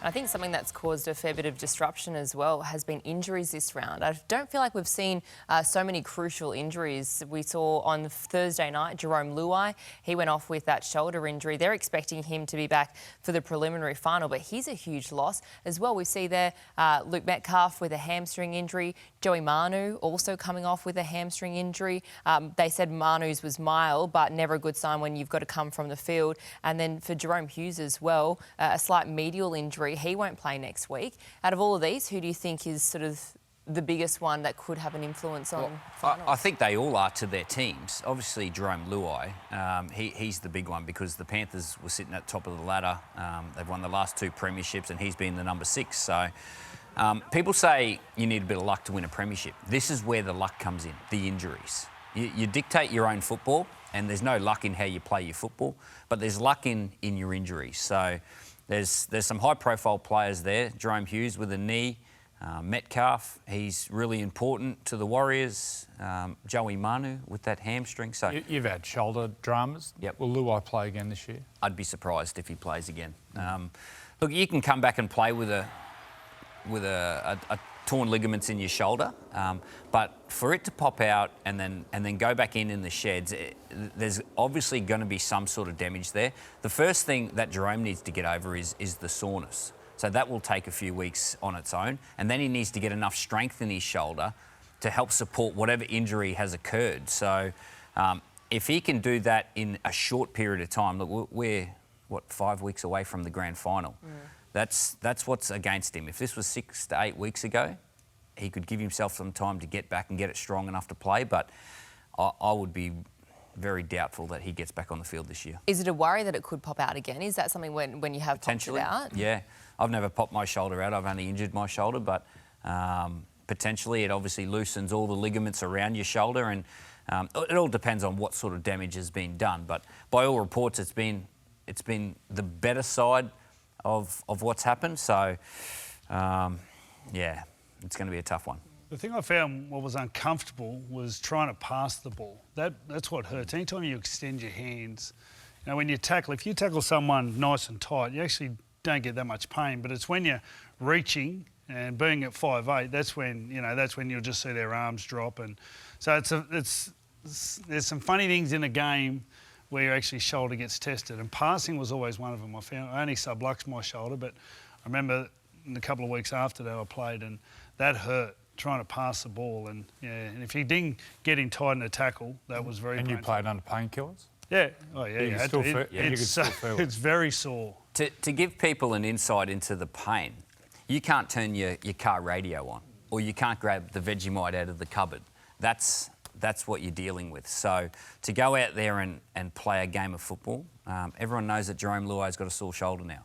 And I think something that's caused a fair bit of disruption as well has been injuries this round. I don't feel like we've seen so many crucial injuries. We saw on Thursday night, Jerome Luai, he went off with that shoulder injury. They're expecting him to be back for the preliminary final, but he's a huge loss as well. We see there Luke Metcalf with a hamstring injury, Joey Manu also coming off with a hamstring injury. They said Manu's was mild, but never a good sign when you've got to come from the field. And then for Jerome Hughes as well, a slight medial injury. He won't play next week. Out of all of these, who do you think is sort of the biggest one that could have an influence on finals? I think they all are to their teams. Obviously, Jerome Luai, he's the big one because the Panthers were sitting at the top of the ladder. They've won the last 2 premierships and he's been the number 6. So people say you need a bit of luck to win a premiership. This is where the luck comes in, the injuries. You dictate your own football and there's no luck in how you play your football, but there's luck in your injuries. So there's some high-profile players there. Jerome Hughes with a knee. Metcalf, he's really important to the Warriors. Joey Manu with that hamstring. So you've had shoulder dramas. Yep. Will Luai play again this year? I'd be surprised if he plays again. Look, you can come back and play with a torn ligaments in your shoulder, but for it to pop out and then go back in the sheds, there's obviously going to be some sort of damage there. The first thing that Jerome needs to get over is the soreness. So that will take a few weeks on its own, and then he needs to get enough strength in his shoulder to help support whatever injury has occurred. So if he can do that in a short period of time, look, we're 5 weeks away from the grand final. That's what's against him. If this was 6 to 8 weeks ago, he could give himself some time to get back and get it strong enough to play, but I would be very doubtful that he gets back on the field this year. Is it a worry that it could pop out again? Is that something when you have popped it out? Yeah. I've never popped my shoulder out. I've only injured my shoulder, but potentially it obviously loosens all the ligaments around your shoulder, and it all depends on what sort of damage has been done. But by all reports, it's been the better side of what's happened. So, yeah, it's going to be a tough one. The thing I found what was uncomfortable was trying to pass the ball. That's what hurts. Anytime you extend your hands, when you tackle, if you tackle someone nice and tight, you actually don't get that much pain. But it's when you're reaching and being at 5'8", that's when you'll just see their arms drop. And so there's some funny things in a game where your actually shoulder gets tested, and passing was always one of them. I only subluxed my shoulder, but I remember in a couple of weeks after that I played, and that hurt, trying to pass the ball. And if you didn't get in tight in a tackle, that was very painful. And you played under painkillers? Yeah. Oh, yeah. You still feel it. It's very sore. To give people an insight into the pain, you can't turn your car radio on, or you can't grab the Vegemite out of the cupboard. That's what you're dealing with. So to go out there and play a game of football, everyone knows that Jerome Luai's got a sore shoulder now.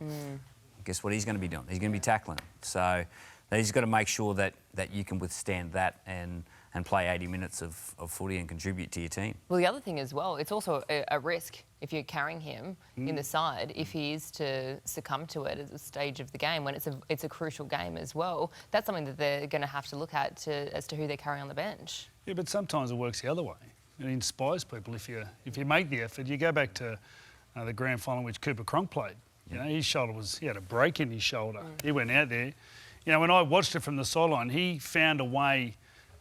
Guess what he's going to be doing? He's going to be tackling. So he's got to make sure that you can withstand that and play 80 minutes of footy and contribute to your team. Well, the other thing as well, it's also a risk if you're carrying him in the side, if he is to succumb to it at the stage of the game when it's a crucial game as well. That's something that they're going to have to look at as to who they're carrying on the bench. Yeah, but sometimes it works the other way. It inspires people if you make the effort. You go back to the grand final which Cooper Cronk played. His shoulder he had a break in his shoulder. He went out there. When I watched it from the sideline, he found a way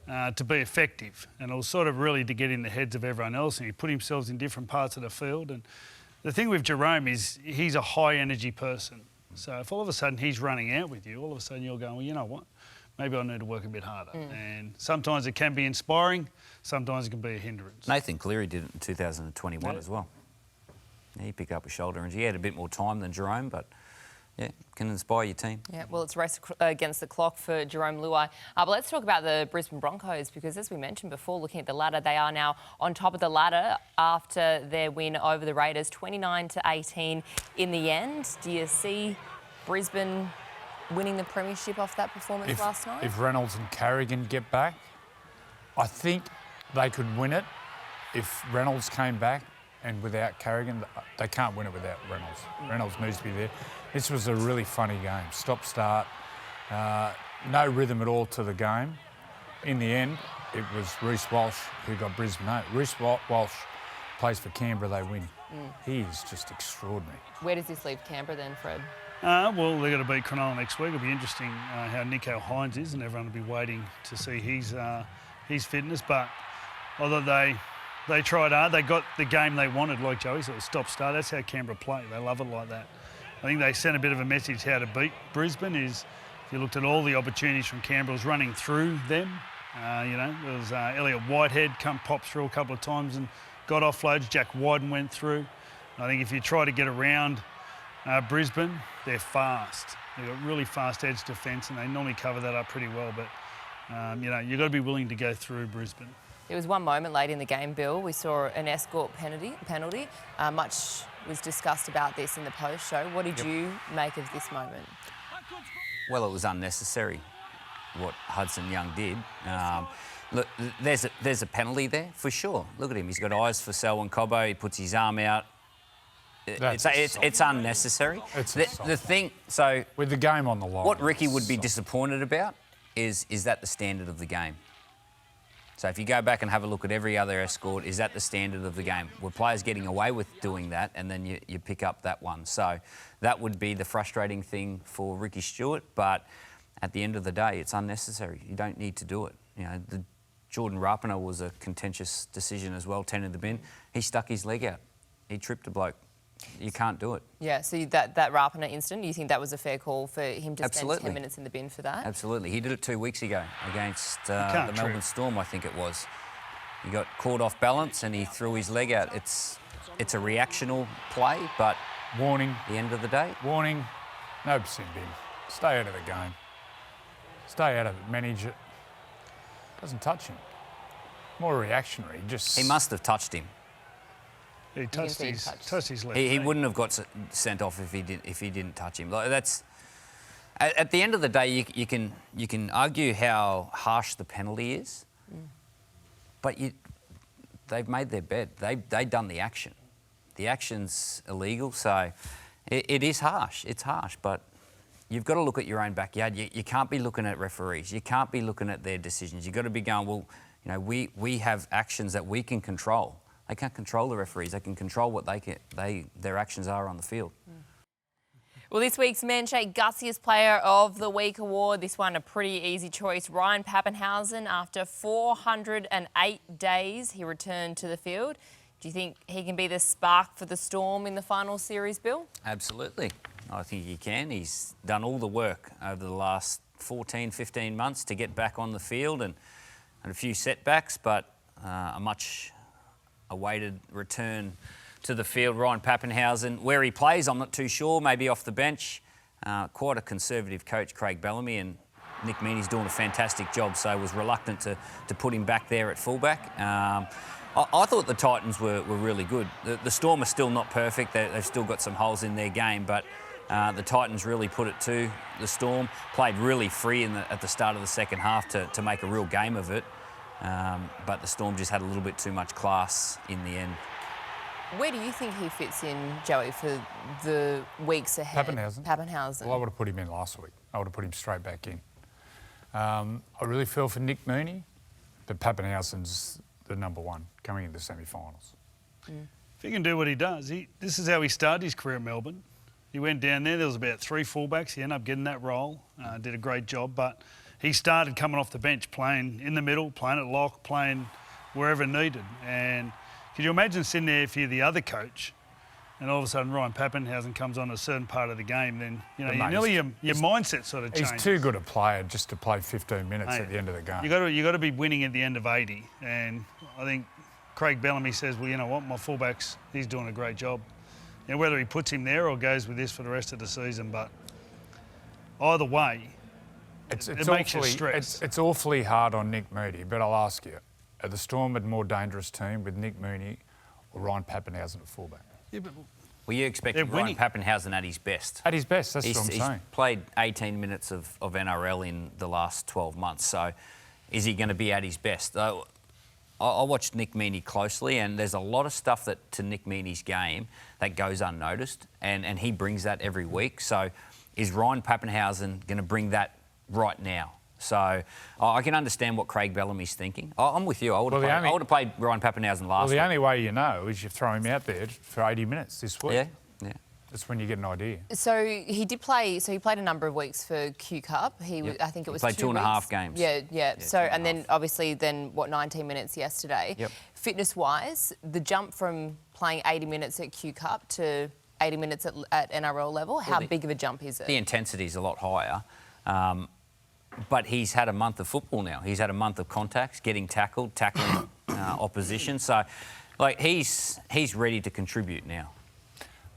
to be effective, and it was sort of really to get in the heads of everyone else, and he put himself in different parts of the field. And the thing with Jerome is he's a high energy person. So if all of a sudden he's running out with you, all of a sudden you're going, well, you know what? Maybe I need to work a bit harder. And sometimes it can be inspiring, sometimes it can be a hindrance. Nathan Cleary did it in 2021 as well. He picked up a shoulder injury. He had a bit more time than Jerome, but yeah, can inspire your team. Yeah, well, it's race against the clock for Jerome Luai. But let's talk about the Brisbane Broncos, because as we mentioned before, looking at the ladder, they are now on top of the ladder after their win over the Raiders, 29-18 in the end. Do you see Brisbane winning the premiership off that performance last night? If Reynolds and Carrigan get back, I think they could win it. If Reynolds came back and without Carrigan, they can't win it without Reynolds. Reynolds needs to be there. This was a really funny game. Stop-start, no rhythm at all to the game. In the end, it was Reece Walsh who got Brisbane out. Reece Walsh plays for Canberra, they win. He is just extraordinary. Where does this leave Canberra then, Fred? Well, they're going to beat Cronulla next week. It'll be interesting how Nico Hines is, and everyone will be waiting to see his fitness. But although they tried hard, they got the game they wanted, like Joey said, stop-start. That's how Canberra play. They love it like that. I think they sent a bit of a message how to beat Brisbane is, if you looked at all the opportunities from Canberra, was running through them. There was Elliot Whitehead popped through a couple of times and got offloads. Jack Wyden went through. I think if you try to get around Brisbane, they're fast. They've got really fast edge defence, and they normally cover that up pretty well. But, you've got to be willing to go through Brisbane. There was one moment late in the game, Bill. We saw an escort penalty. Much was discussed about this in the post-show. What did you make of this moment? Well, it was unnecessary, what Hudson Young did. Look, there's a penalty there, for sure. Look at him. He's got eyes for Selwyn Cobbo. He puts his arm out. It's unnecessary. The thing, so... With the game on the line. What Ricky would be disappointed about is that the standard of the game? So if you go back and have a look at every other escort, is that the standard of the game? Were players getting away with doing that, and then you pick up that one? So that would be the frustrating thing for Ricky Stewart, but at the end of the day, it's unnecessary. You don't need to do it. The Jordan Rapana was a contentious decision as well, 10 in the bin. He stuck his leg out. He tripped a bloke. You can't do it. Yeah, so that Rapana incident, you think that was a fair call for him to spend 10 minutes in the bin for that? Absolutely. He did it 2 weeks ago against the Melbourne Storm, I think it was. He got caught off balance and he threw his leg out. It's a reactional play, but... Warning. At the end of the day... Warning. No sin bin. Stay out of the game. Stay out of it. Manage it. Doesn't touch him. More reactionary. Just... He must have touched him. He touched his left. He wouldn't have got sent off if he didn't touch him. Like, that's at the end of the day, you can argue how harsh the penalty is, but they've made their bed. They've done the action. The action's illegal, so it is harsh. It's harsh, but you've got to look at your own backyard. You can't be looking at referees. You can't be looking at their decisions. You've got to be going, well, we have actions that we can control. They can't control the referees. They can control what their actions are on the field. Well, this week's Men's Shake Gutsiest Player of the Week award, this one a pretty easy choice. Ryan Papenhuyzen, after 408 days, he returned to the field. Do you think he can be the spark for the Storm in the final series, Bill? Absolutely. I think he can. He's done all the work over the last 14, 15 months to get back on the field and a few setbacks, but a much awaited return to the field. Ryan Papenhuyzen, where he plays, I'm not too sure, maybe off the bench. Quite a conservative coach, Craig Bellamy, and Nick Meaney's doing a fantastic job, so was reluctant to put him back there at fullback. I thought the Titans were really good. The Storm are still not perfect. They've still got some holes in their game, but the Titans really put it to the Storm, played really free at the start of the second half to make a real game of it. But the Storm just had a little bit too much class in the end. Where do you think he fits in, Joey, for the weeks ahead? Papenhuyzen. Well, I would have put him in last week. I would have put him straight back in. I really feel for Nick Meaney, but Papenhuyzen's the number one coming into the semi-finals. If he can do what he does, this is how he started his career at Melbourne. He went down there was about 3 fullbacks. He ended up getting that role, did a great job, but he started coming off the bench, playing in the middle, playing at lock, playing wherever needed. And could you imagine sitting there if you're the other coach and all of a sudden Ryan Papenhuyzen comes on a certain part of the game, then your mindset sort of changes. He's too good a player just to play 15 minutes at the end of the game. You got to be winning at the end of 80. And I think Craig Bellamy says, well, you know what, my fullback's, he's doing a great job. Whether he puts him there or goes with this for the rest of the season, but either way, it makes you stress. It's awfully hard on Nick Mooney, but I'll ask you, are the Storm a more dangerous team with Nick Mooney or Ryan Papenhuyzen at fullback? Yeah, but well, you expect Ryan Papenhuyzen at his best. At his best, that's what I'm saying. He's played 18 minutes of NRL in the last 12 months, so is he going to be at his best? I watched Nick Meaney closely, and there's a lot of stuff to Nick Meaney's game that goes unnoticed, and he brings that every week. So is Ryan Papenhuyzen going to bring that right now? So I can understand what Craig Bellamy's thinking. I'm with you. I would have played Ryan Papenhuyzen last week. Well, the only way you know is you throw him out there for 80 minutes this week. Yeah. That's when you get an idea. So he did play. So he played a number of weeks for Q Cup. I think it was played 2.5 games. Yeah. So and then obviously 19 minutes yesterday. Yep. Fitness-wise, the jump from playing 80 minutes at Q Cup to 80 minutes at NRL level, how big of a jump is it? The intensity is a lot higher. But he's had a month of football now. He's had a month of contacts, getting tackled, tackling opposition. So, like, he's ready to contribute now.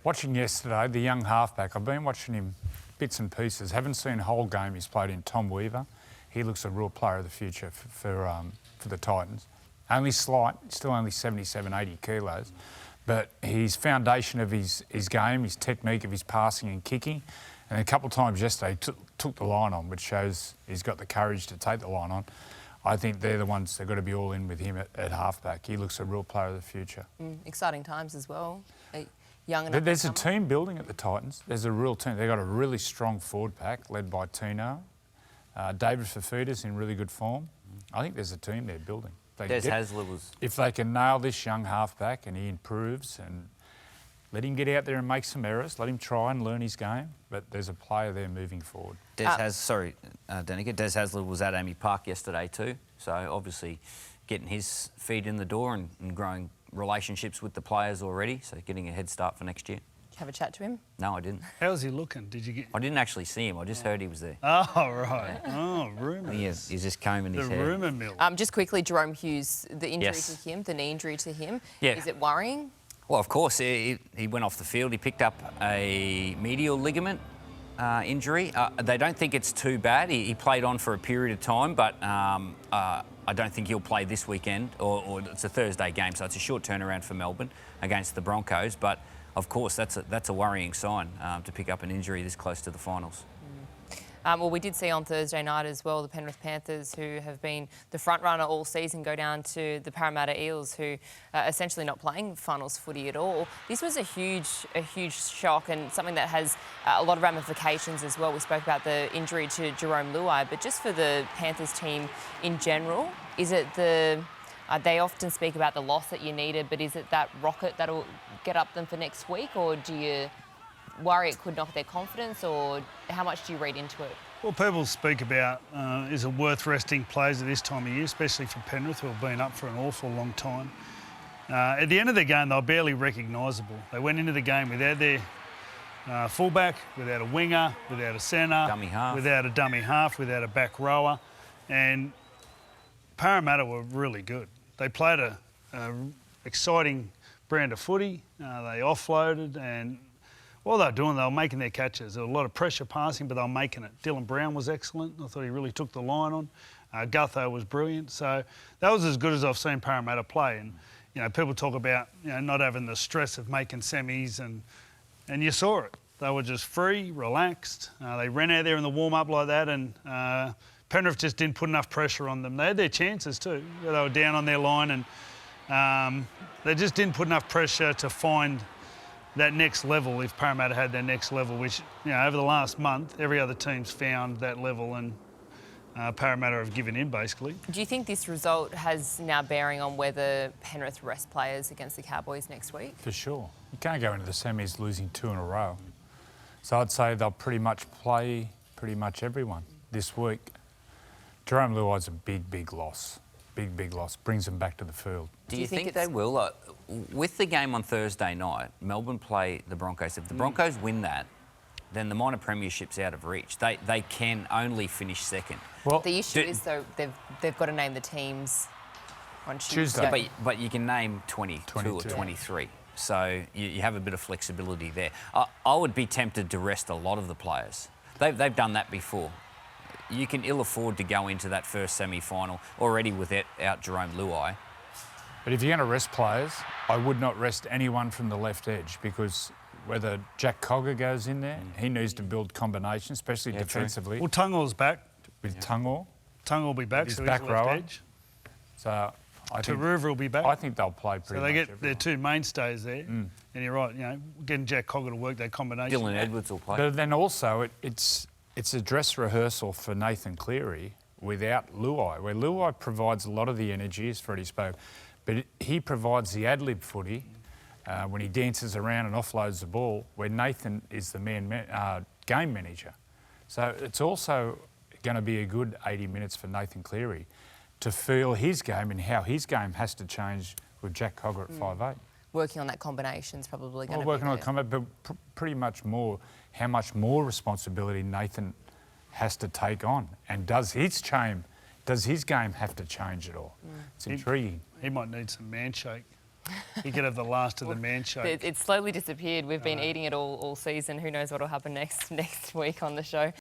Watching yesterday, the young halfback, I've been watching him bits and pieces. Haven't seen a whole game he's played in. Tom Weaver, he looks a real player of the future for the Titans. Only slight, still only 77, 80 kilos. But his foundation of his game, his technique of his passing and kicking, and a couple of times yesterday took the line on, which shows he's got the courage to take the line on. I think they're the ones that got to be all in with him at halfback. He looks a real player of the future. Exciting times as well. Young enough. There's a team building at the Titans. There's a real team. They've got a really strong forward pack led by Tino. David Fafita's in really good form. I think there's a team there building. If they can nail this young halfback and he improves and let him get out there and make some errors, let him try and learn his game, but there's a player there moving forward. Danica, Des Hasler was at Amy Park yesterday too, so obviously getting his feet in the door and growing relationships with the players already, so getting a head start for next year. Did you have a chat to him? No, I didn't. How's he looking? Did you get? I didn't actually see him. I just heard he was there. Oh, right. Oh, rumours. He's just combing his hair. The rumour mill. Just quickly, Jerome Hughes, the injury to him, the knee injury to him, is it worrying? Well, of course. He went off the field. He picked up a medial ligament injury. They don't think it's too bad. He played on for a period of time, but I don't think he'll play this weekend, or it's a Thursday game, so it's a short turnaround for Melbourne against the Broncos. But of course, that's a worrying sign to pick up an injury this close to the finals. Well, we did see on Thursday night as well the Penrith Panthers, who have been the front runner all season, go down to the Parramatta Eels, who are essentially not playing finals footy at all. This was a huge shock and something that has a lot of ramifications as well. We spoke about the injury to Jerome Luai, but just for the Panthers team in general, is it they often speak about the loss that you needed, but is it that rocket that'll get up them for next week, or do you worry it could knock their confidence, or how much do you read into it? Well, people speak about is it worth resting players at this time of year, especially for Penrith, who have been up for an awful long time. At the end of the game, they were barely recognisable. They went into the game without their fullback, without a winger, without a centre, without a dummy half, without a back rower, and Parramatta were really good. They played a exciting brand of footy. They offloaded, and what they were doing, they were making their catches. There was a lot of pressure passing, but they were making it. Dylan Brown was excellent. I thought he really took the line on. Gutho was brilliant. So that was as good as I've seen Parramatta play. And, you know, people talk about, you know, not having the stress of making semis, and you saw it. They were just free, relaxed. They ran out there in the warm-up like that, and Penrith just didn't put enough pressure on them. They had their chances too. They were down on their line, and they just didn't put enough pressure to find that next level. If Parramatta had their next level, which, you know, over the last month, every other team's found that level, and Parramatta have given in, basically. Do you think this result has now bearing on whether Penrith rest players against the Cowboys next week? For sure. You can't go into the semis losing 2 in a row. So I'd say they'll pretty much play pretty much everyone this week. Jerome Luai's a big loss. Big loss. Brings them back to the field. Do you think they will? With the game on Thursday night, Melbourne play the Broncos. If the Broncos win that, then the minor premiership's out of reach. They can only finish second. Well, the issue is, though, they've got to name the teams on Tuesday. Yeah, but you can name 22 or 23. So you have a bit of flexibility there. I would be tempted to rest a lot of the players. They've done that before. You can ill afford to go into that first semi-final already without Jerome Luai. But if you're going to rest players, I would not rest anyone from the left edge, because whether Jack Cogger goes in there, he needs to build combinations, especially defensively. True. Well, Tungor's back. With Tungor. Tungor will be back, so back he's left edge. So Taruva will be back. I think they'll play pretty much. So they get their two mainstays there. And you're right, you know, getting Jack Cogger to work that combination. Dylan Edwards will play. But then also it's a dress rehearsal for Nathan Cleary without Luai, where Luai provides a lot of the energy, as Freddie spoke, but he provides the ad-lib footy, when he dances around and offloads the ball, where Nathan is the game manager. So it's also going to be a good 80 minutes for Nathan Cleary to feel his game and how his game has to change with Jack Cogger at 5'8". Working on that combination is probably going to be working on the combat, but pretty much more how much more responsibility Nathan has to take on, and does his game have to change at all? It's intriguing. He might need some man shake. He could have the last of the man shake. It slowly disappeared. We've been eating it all season. Who knows what will happen next week on the show.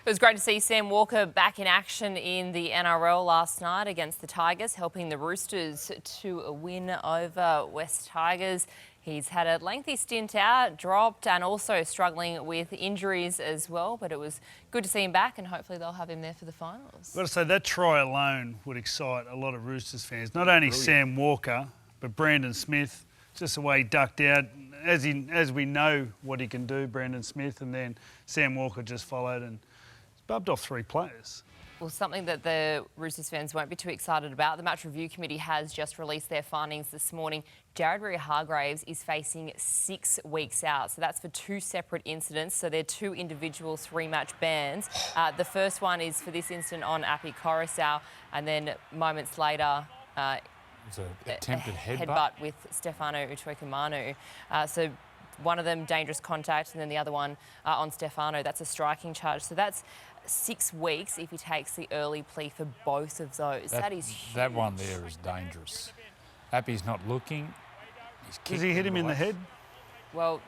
It was great to see Sam Walker back in action in the NRL last night against the Tigers, helping the Roosters to a win over West Tigers. He's had a lengthy stint out, dropped, and also struggling with injuries as well. But it was good to see him back, and hopefully they'll have him there for the finals. I've got to say, that try alone would excite a lot of Roosters fans. Not only Sam Walker, but Brandon Smith, just the way he ducked out. As we know what he can do, Brandon Smith, and then Sam Walker just followed and bubbed off 3 players. Well, something that the Roosters fans won't be too excited about, the Match Review Committee has just released their findings this morning. Jared Hargraves is facing 6 weeks out. So that's for 2 separate incidents. So they're 2 individual 3-match bans. The first one is for this incident on Api Coruscant, and then moments later, It was an attempted headbutt with Stefano Utoikamanu. So one of them dangerous contact, and then the other one on Stefano. That's a striking charge. So that's 6 weeks if he takes the early plea for both of those. That is huge. That one there is dangerous. Appy's not looking. Does he hit him in the head? Well,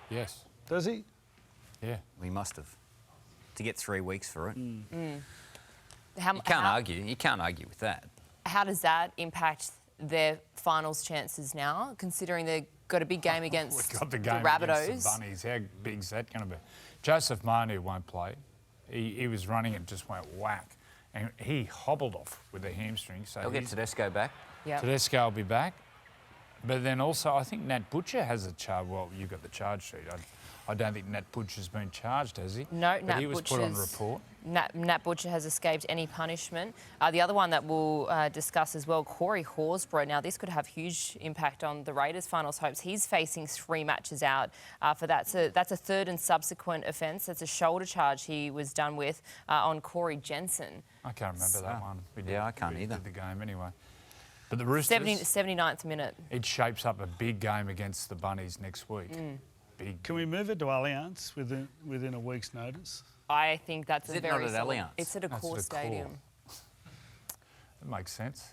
yes. Does he? Yeah. We must have. To get 3 weeks for it. You how, can't argue with that. how does that impact their finals chances now, considering they've got a big game against We've got the game Rabbitohs? against the Bunnies. How big's that going to be? Joseph Manu won't play. He was running and just went whack. And he hobbled off with a hamstring. So They'll get Tedesco back. Yep. Tedesco will be back. But then also, I think Nat Butcher has a charge. Well, you got the charge sheet. I don't think Nat Butcher's been charged, has he? No, but Nat he was put on report. Nat Butcher has escaped any punishment. The other one that we'll discuss as well, Corey Horsburgh. Now, this could have huge impact on the Raiders' finals hopes. He's facing 3 matches out for that. So that's a third and subsequent offence. That's a shoulder charge he was done with on Corey Jensen. I can't remember that one. I can't either. Did the game anyway. But the Roosters... 79th minute. It shapes up a big game against the Bunnies next week. Big. Can we move it to Allianz within a week's notice? I think that's Is a it very... not at Allianz? It's at a core stadium. That makes sense.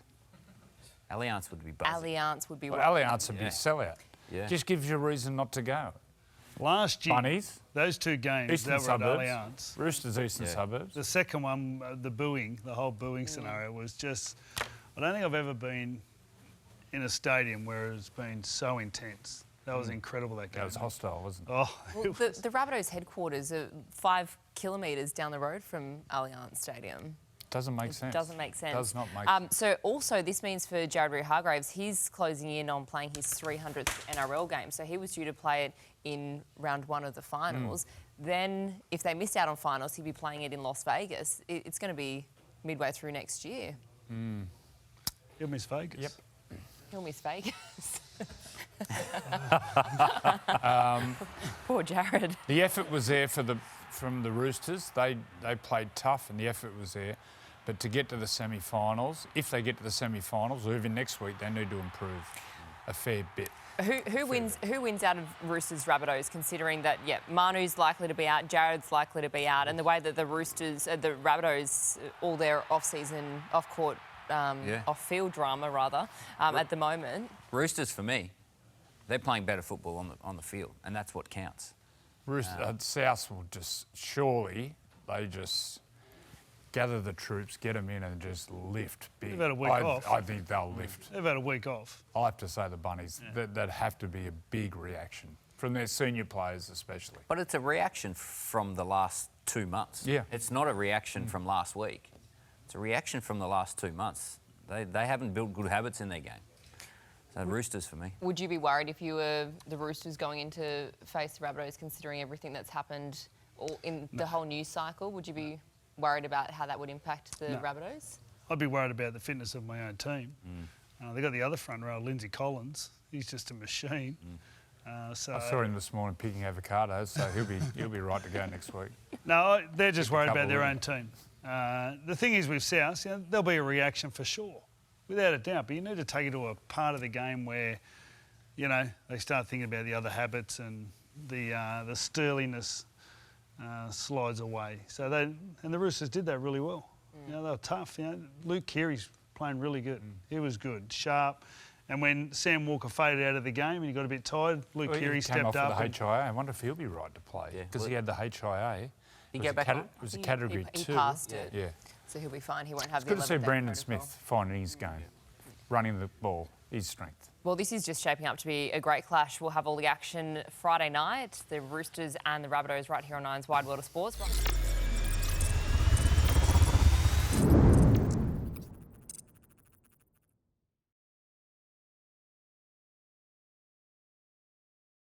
Allianz would be buzzing. Allianz would be... Well, Allianz would be a sellout. Yeah. Just gives you a reason not to go. Last year, Bunnies, those 2 games Eastern that were Suburbs, at Allianz. Roosters, Eastern Suburbs. The second one, the whole booing scenario was just... I don't think I've ever been in a stadium where it's been so intense. That was incredible, that game. That was hostile, wasn't it? Oh, Well, the Rabbitohs headquarters are 5 kilometres down the road from Allianz Stadium. Doesn't make sense. Doesn't make sense. Does not make sense. So also this means for Jared Hargraves, he's closing in on playing his 300th NRL game. So he was due to play it in round 1 of the finals. Then if they missed out on finals, he'd be playing it in Las Vegas. It's going to be midway through next year. He'll miss Vegas. Yep. He'll miss Vegas. Poor Jared. The effort was there from the Roosters. They played tough and the effort was there. But to get to the semi-finals, if they get to the semi-finals, or even next week, they need to improve a fair bit. Who wins out of Roosters Rabbitohs, considering that Manu's likely to be out, Jared's likely to be out, and the way that the Roosters, the Rabbitohs, all their off-season, off-court, off-field drama rather, at the moment. Roosters, for me, they're playing better football on the field, and that's what counts. South will they just gather the troops, get them in and just lift big. They've had a week off. I think they'll lift. They've had a week off. I have to say the Bunnies, that have to be a big reaction, from their senior players especially. But it's a reaction from the last 2 months. Yeah. It's not a reaction from last week. It's a reaction from the last 2 months. They haven't built good habits in their game. So Roosters for me. Would you be worried if you were the Roosters going in to face the Rabbitohs, considering everything that's happened in the whole news cycle? Would you be worried about how that would impact the Rabbitohs? I'd be worried about the fitness of my own team. They've got the other front row, Lindsay Collins. He's just a machine. So I saw him this morning picking avocados, so he'll be right to go next week. No, they're just worried couple about their of own team. The thing is with South, there'll be a reaction for sure, without a doubt. But you need to take it to a part of the game where, they start thinking about the other habits and the sterliness slides away. So the Roosters did that really well. They were tough. Luke Keary's playing really good. He was good, sharp. And when Sam Walker faded out of the game and he got a bit tired, Luke Keary stepped up. With the HIA. I wonder if he'll be right to play because he had the HIA. He go back on? It was a category 2. He passed it. Yeah. So he'll be fine. He won't have It's the good to see 11th day Brandon protocol. Smith finding his game, running the ball, his strength. Well, this is just shaping up to be a great clash. We'll have all the action Friday night, the Roosters and the Rabbitohs right here on Nine's Wide World of Sports.